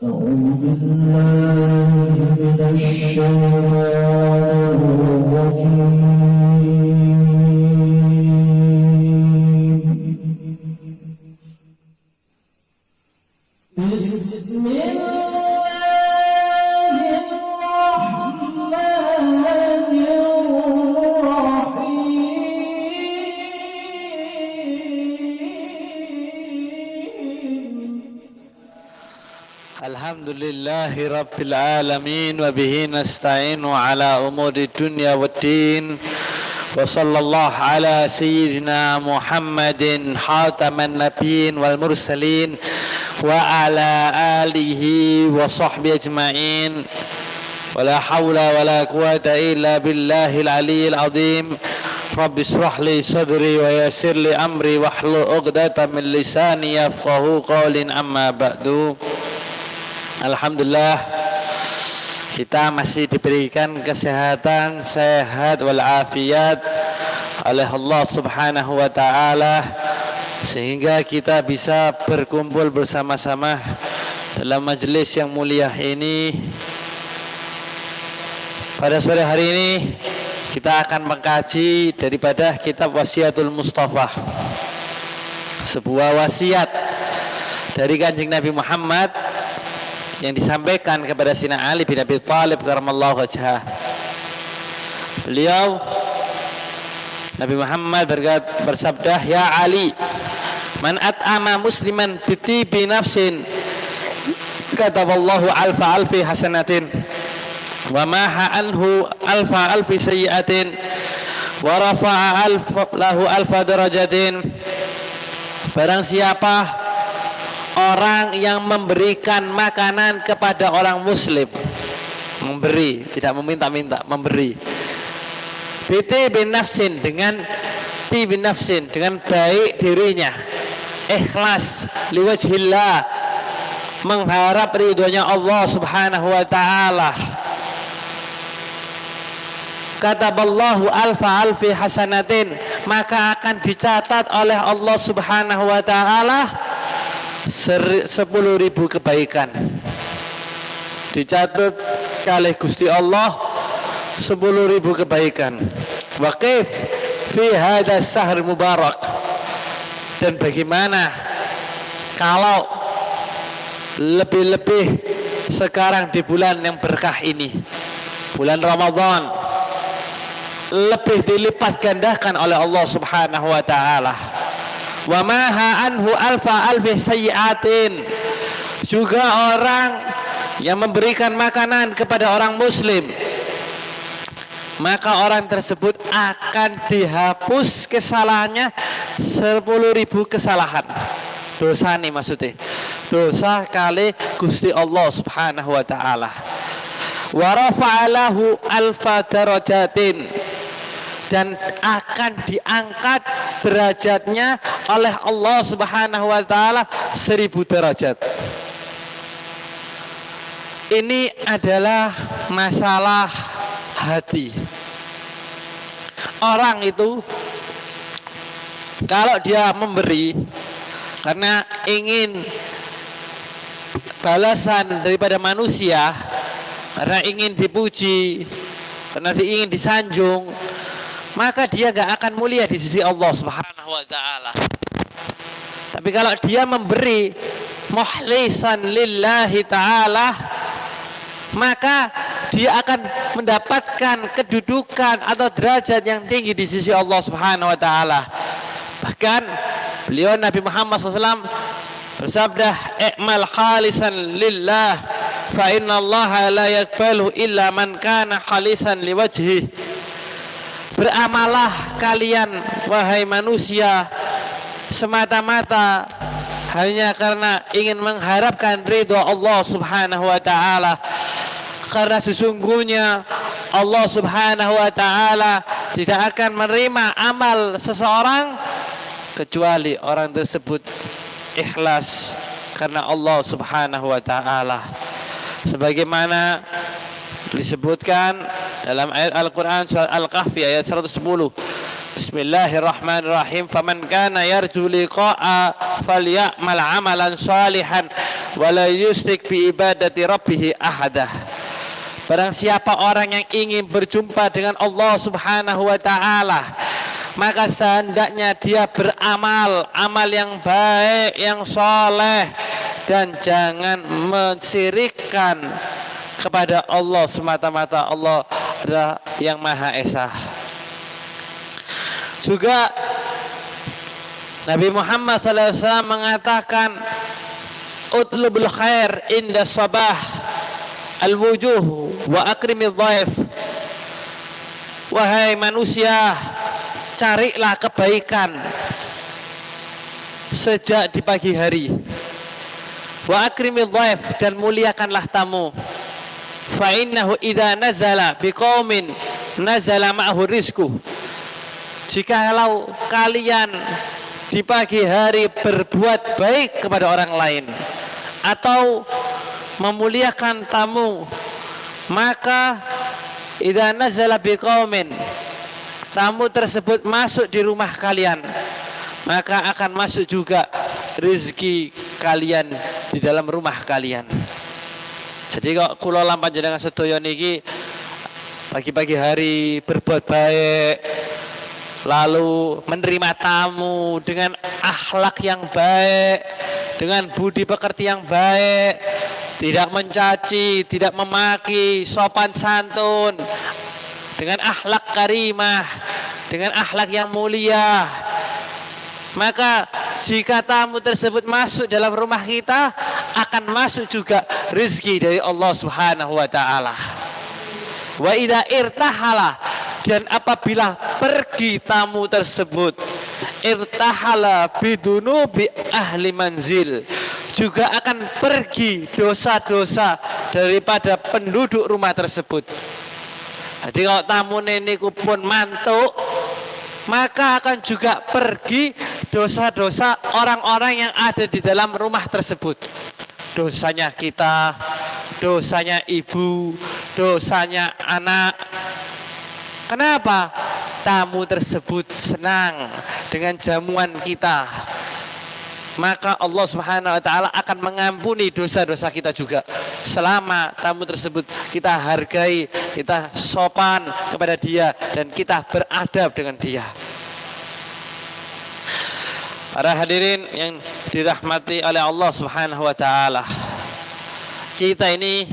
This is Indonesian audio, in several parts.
أعوذ بالله من الشيطان الرجيم. بسم الله الرحمن الرحيم. Alhamdulillahi Rabbil Alamin wa bihi nasta'inu ala umuri dunya waddin wa sallallahu ala sayyidina Muhammadin khataman nabiyyin wal mursalin wa ala alihi wa sahbihi ajma'in wa la hawla wa la quwata illa billahil aliyyil azim. Rabbi israh li sadri wa yassir li amri wahlul 'uqdatam min lisani yafqahu qawli, amma ba'du. Alhamdulillah, kita masih diberikan kesehatan, sehat walafiat oleh Allah Subhanahu wa ta'ala, sehingga kita bisa berkumpul bersama-sama dalam majelis yang mulia ini. Pada sore hari ini kita akan mengkaji daripada kitab Wasiatul Mustafa, sebuah wasiat dari Kanjeng Nabi Muhammad yang disampaikan kepada Sayyidina Ali bin Abi Thalib karramallahu wajhah. Beliau, Nabi Muhammad bersabda, "Ya Ali, man at'ama musliman bi tibi nafsin kataballahu alfa alfi hasanatin wa maha anhu alfa alfi sayyi'atin wa rafa'a lahu alfa darajatin." Barang siapa orang yang memberikan makanan kepada orang muslim, memberi, tidak meminta-minta, memberi, biti bin nafsin, dengan ti bin nafsin, dengan baik dirinya, ikhlas, liwajhillah, mengharap ridhonya Allah Subhanahu wa ta'ala, kataballahu alfa alfi hasanatin, maka akan dicatat oleh Allah Subhanahu wa ta'ala 10.000 kebaikan, dicatat oleh Gusti Allah 10.000 kebaikan. Waqif fi hadas sahr mubarak, dan bagaimana kalau lebih-lebih sekarang di bulan yang berkah ini, bulan Ramadan, lebih dilipat gandakan oleh Allah Subhanahu wa ta'ala. Wa maha anhu alfa alfi sayyi'atin, juga orang yang memberikan makanan kepada orang muslim, maka orang tersebut akan dihapus kesalahannya 10.000 kesalahan. Dosa nih maksudnya, dosa kali Gusti Allah Subhanahu wa ta'ala. Wa rafa'alahu alfa darajatin, dan akan diangkat derajatnya oleh Allah Subhanahu wa ta'ala 1000 derajat. Ini adalah masalah hati. Orang itu kalau dia memberi karena ingin balasan daripada manusia, karena ingin dipuji, karena ingin disanjung, maka dia gak akan mulia di sisi Allah Subhanahu wa ta'ala. Tapi kalau dia memberi mukhlisan lillahi ta'ala, maka dia akan mendapatkan kedudukan atau derajat yang tinggi di sisi Allah Subhanahu wa ta'ala. Bahkan beliau Nabi Muhammad SAW bersabda, "I'mal khalisan lillah fa inna Allah la yaqbalu illa man kana khalisan liwajhihi." Beramalah kalian wahai manusia semata-mata hanya karena ingin mengharapkan ridho Allah Subhanahu wa ta'ala, karena sesungguhnya Allah Subhanahu wa ta'ala tidak akan menerima amal seseorang kecuali orang tersebut ikhlas karena Allah Subhanahu wa ta'ala, sebagaimana disebutkan dalam ayat Al-Quran surat Al-Kahfi ayat 110. Bismillahirrahmanirrahim. Faman kana yarju liqa'a falya'mal amalan salihan wa la yusyrik bi ibadati rabbih ahadah. Barang siapa orang yang ingin berjumpa dengan Allah Subhanahu wa taala, maka sehendaknya dia beramal amal yang baik, yang soleh, dan jangan mensyirikkan kepada Allah semata-mata. Allah adalah yang Maha Esa. Juga Nabi Muhammad SAW mengatakan, utlubul khair inda sabah al-wujuh wa akrimil dhaif. Wahai manusia, carilah kebaikan sejak di pagi hari. Wa akrimil dhaif, dan muliakanlah tamu. Fa innahu idza nazala biqaumin nazala ma'ahu rizquh. Jikalau kalian di pagi hari berbuat baik kepada orang lain atau memuliakan tamu, maka idza nazala biqaumin, tamu tersebut masuk di rumah kalian, maka akan masuk juga rezeki kalian di dalam rumah kalian. Jadi kok kula lan panjenengan sedaya niki pagi-pagi hari berbuat baik, lalu menerima tamu dengan akhlak yang baik, dengan budi pekerti yang baik, tidak mencaci, tidak memaki, sopan santun, dengan akhlak karimah, dengan akhlak yang mulia, maka jika tamu tersebut masuk dalam rumah kita, akan masuk juga rezeki dari Allah Subhanahu wa taala. Wa idza irtahala, dan apabila pergi tamu tersebut, irtahala bidunubi ahli manzil, juga akan pergi dosa-dosa daripada penduduk rumah tersebut. Jadi kalau tamu niku pun mantuk, maka akan juga pergi dosa-dosa orang-orang yang ada di dalam rumah tersebut. Dosanya kita, dosanya ibu, dosanya anak. Kenapa? Tamu tersebut senang dengan jamuan kita, maka Allah Subhanahu wa taala akan mengampuni dosa-dosa kita juga, selama tamu tersebut kita hargai, kita sopan kepada dia, dan kita beradab dengan dia. Para hadirin yang dirahmati oleh Allah Subhanahu wa taala, kita ini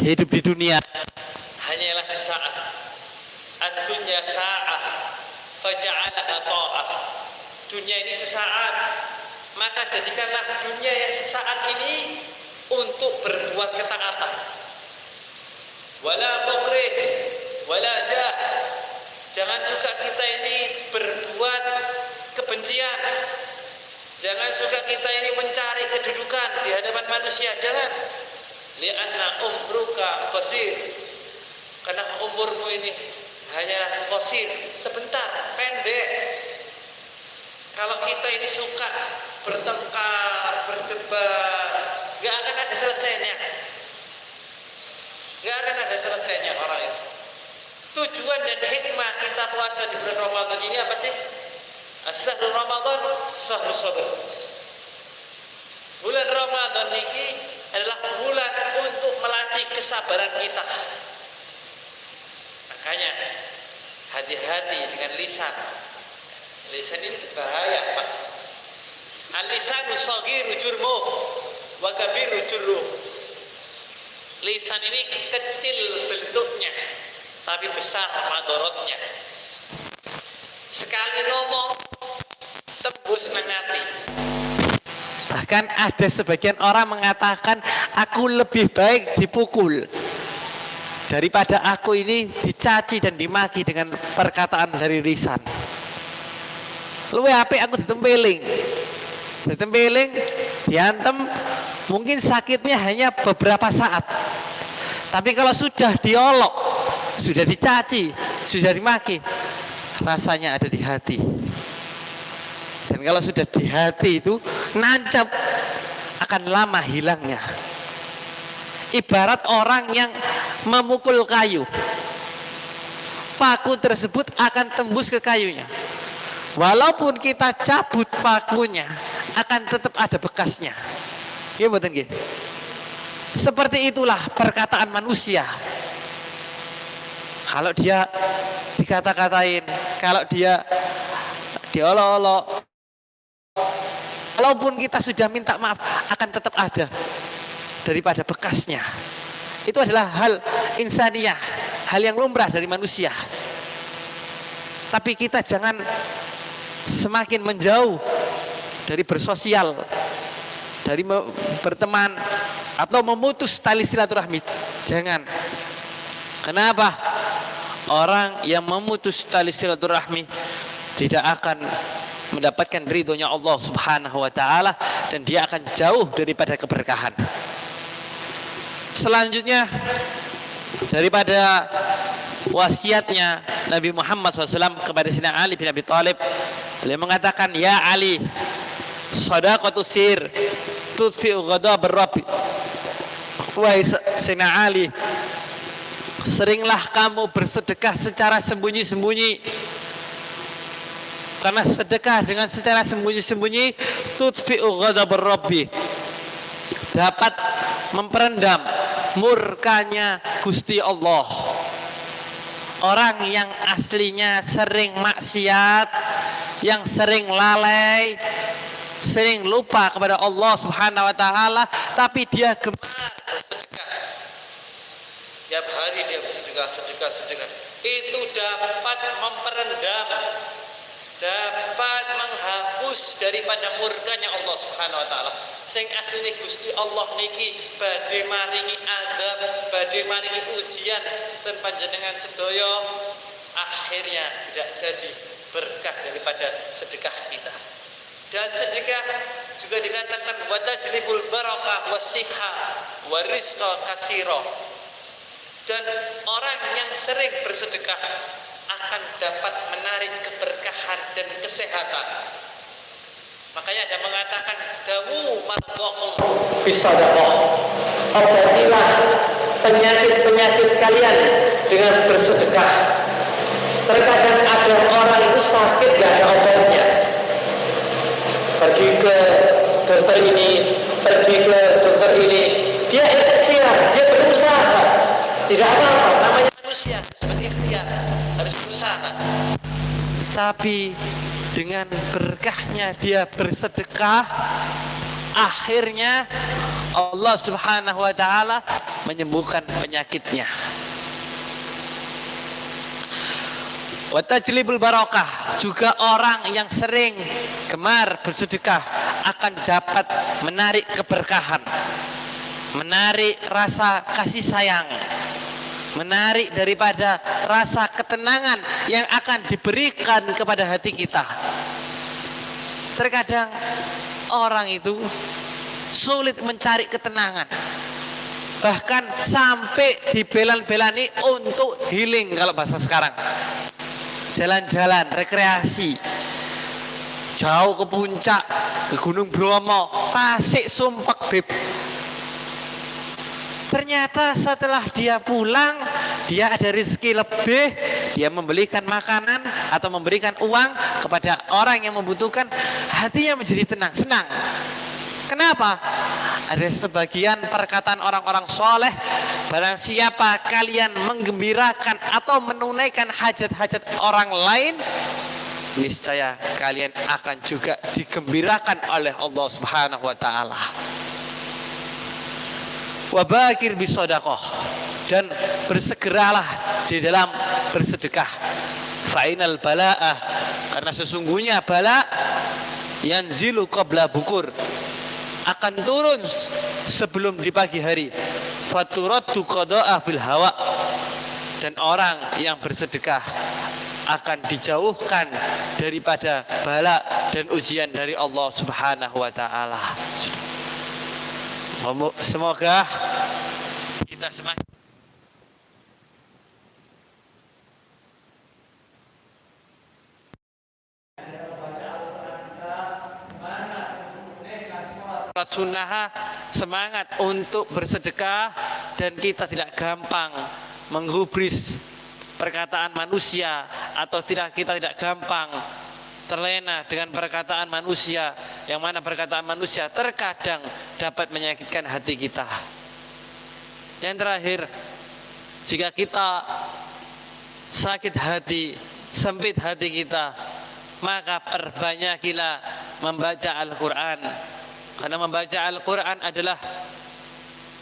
hidup di dunia hanyalah sesaat. Ad-dunya sa'ah faja'alaha ta'ah. Dunia ini sesaat, maka jadikanlah dunia yang sesaat ini untuk berbuat ketaatan. Wala mukrih wala jah. Jangan juga kita ini berbuat kebencian. Jangan juga kita ini mencari kedudukan di hadapan manusia. Jangan. Li'anna umruka qasir. Karena umurmu ini hanyalah qasir, sebentar, pendek. Kalau kita ini suka bertengkar, berdebat, gak akan ada selesainya. Gak akan ada selesainya orang itu. Tujuan dan hikmah kita puasa di bulan Ramadan ini apa sih? As-sahru Ramadan, sahru sabr. Bulan Ramadan ini adalah bulan untuk melatih kesabaran kita. Makanya hati-hati dengan lisan. Lisan ini berbahaya, Pak. Al-lisanu saghiru jurmuh wa kabiru jurruh. Lisan ini kecil bentuknya, tapi besar madorotnya. Sekali ngomong tembus nang ati. Bahkan ada sebagian orang mengatakan, aku lebih baik dipukul daripada aku ini dicaci dan dimaki dengan perkataan dari lisan. Luwe apik aku ditempeling, diantem, mungkin sakitnya hanya beberapa saat. Tapi kalau sudah diolok, sudah dicaci, sudah dimaki, rasanya ada di hati. Dan kalau sudah di hati itu nancap, akan lama hilangnya. Ibarat orang yang memukul kayu, paku tersebut akan tembus ke kayunya. Walaupun kita cabut pakunya, akan tetap ada bekasnya. Nggih mboten nggih? Seperti itulah perkataan manusia. Kalau dia dikata-katain, kalau dia diolok-olok, walaupun kita sudah minta maaf, akan tetap ada daripada bekasnya. Itu adalah hal insaniyah, hal yang lumrah dari manusia. Tapi kita jangan semakin menjauh dari bersosial, dari berteman atau memutus tali silaturahmi. Jangan. Kenapa? Orang yang memutus tali silaturahmi tidak akan mendapatkan ridhonya Allah Subhanahu wa taala, dan dia akan jauh daripada keberkahan. Selanjutnya, daripada wasiatnya Nabi Muhammad SAW kepada Sayyidina Ali bin Abi Thalib, beliau mengatakan, ya Ali, shadaqatu sir tudfi'u ghadab ar-rabb. Wahai Sayyidina Ali, seringlah kamu bersedekah secara sembunyi-sembunyi, karena sedekah dengan secara sembunyi-sembunyi tudfi'u ghadab ar-rabb, dapat memperendam murkanya Gusti Allah. Orang yang aslinya sering maksiat, yang sering lalai, sering lupa kepada Allah Subhanahu wa taala, tapi dia gemar bersedekah. Tiap hari dia bersedekah, sedekah. Itu dapat memperendam, dapat menghapus daripada murkanya Allah Subhanahu wa taala. Sing asline Gusti Allah niki badhe maringi adab, badhe maringi ujian ten panjenengan sedaya, akhirnya tidak jadi berkah daripada sedekah kita. Dan sedekah juga dikatakan wa tajlibul barakah wasihha wa rizqa katsira. Dan orang yang sering bersedekah akan dapat menarik keberkahan dan kesehatan. Makanya ada mengatakan dawu mardhakum bisadaqah. Obatilah penyakit-penyakit kalian dengan bersedekah. Terkadang ada orang itu sakit gak ada obatnya, pergi ke dokter ini, pergi ke dokter ini, dia ikhtiar, dia berusaha. Tidak apa-apa, namanya manusia, seperti ikhtiar, harus berusaha. Tapi dengan berkahnya dia bersedekah, akhirnya Allah Subhanahu wa taala menyembuhkan penyakitnya. Wa tajlibul barakah, juga orang yang sering gemar bersedekah akan dapat menarik keberkahan, menarik rasa kasih sayang, menarik daripada rasa ketenangan yang akan diberikan kepada hati kita. Terkadang orang itu sulit mencari ketenangan, bahkan sampai dibelan-belani untuk healing kalau bahasa sekarang. Jalan-jalan, rekreasi, jauh ke puncak, ke Gunung Bromo, Tasik, Sumpek, Beb. Ternyata setelah dia pulang, dia ada rezeki lebih, dia membelikan makanan atau memberikan uang kepada orang yang membutuhkan, hatinya menjadi tenang, senang. Kenapa? Ada sebagian perkataan orang-orang soleh, barang siapa kalian menggembirakan atau menunaikan hajat-hajat orang lain, niscaya kalian akan juga digembirakan oleh Allah Subhanahu wa taala. Wabakir bisodaqah, dan bersegeralah di dalam bersedekah. Fa'inal bala'ah, karena sesungguhnya bala yanzilu qabla bukur, akan turun sebelum di pagi hari. Faturaddu qada'a fil hawa, dan orang yang bersedekah akan dijauhkan daripada bala dan ujian dari Allah Subhanahu wa taala. Semoga kita semakin sunnah, semangat untuk bersedekah, dan kita tidak gampang menghubris perkataan manusia, atau kita tidak gampang terlena dengan perkataan manusia, yang mana perkataan manusia terkadang dapat menyakitkan hati kita. Yang terakhir, jika kita sakit hati, sempit hati kita, maka perbanyaklah membaca Al-Quran. Karena membaca Al-Quran adalah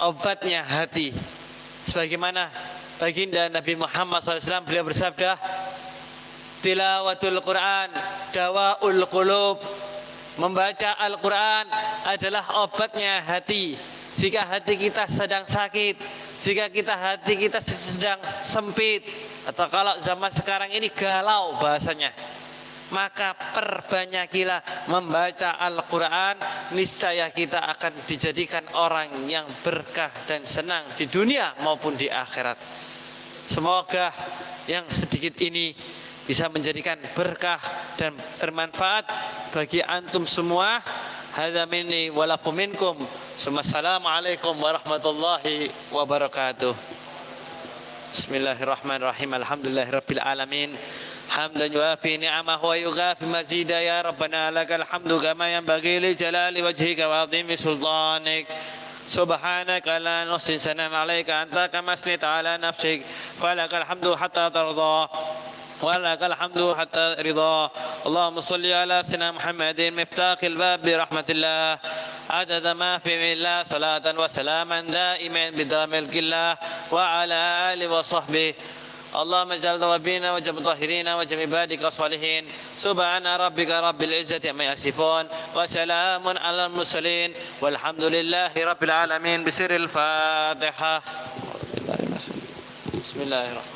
obatnya hati. Sebagaimana baginda Nabi Muhammad SAW, beliau bersabda, tilawatul Quran dawaul qulub. Membaca Al-Quran adalah obatnya hati. Jika hati kita sedang sakit, jika hati kita sedang sempit, atau kalau zaman sekarang ini galau bahasanya, maka perbanyakilah membaca Al-Quran. Niscaya kita akan dijadikan orang yang berkah dan senang di dunia maupun di akhirat. Semoga yang sedikit ini bisa menjadikan berkah dan bermanfaat bagi antum semua. Hadza minni wa lakum minkum. Assalamualaikum warahmatullahi wabarakatuh. Bismillahirrahmanirrahim. Alhamdulillahirabbil alamin. Hamdan yuafi ni'amahu wa yughaffi mazida. Ya Rabbana lakal hamdu kama yanbaghi li jalali wajhika wa 'azimi sultanik. Subhanaka la nuhsi sanan 'alaika anta kama asnita 'ala nafsik. Falakal hamdu hatta tarda ولك الحمد حتى رضا. اللهم صل على سيدنا محمد مفتاح الباب برحمة الله عدد ما في الله صلاة وسلاما دائما بدام ملك الله وعلى آله وصحبه. اللهم اجعل ثوابنا وجب طاهرين وجب عبادك الصالحين. سبحان ربك رب العزة عما يصفون وسلام على المرسلين والحمد لله رب العالمين. بسر الفاتحة. بسم الله الرحمن الرحيم.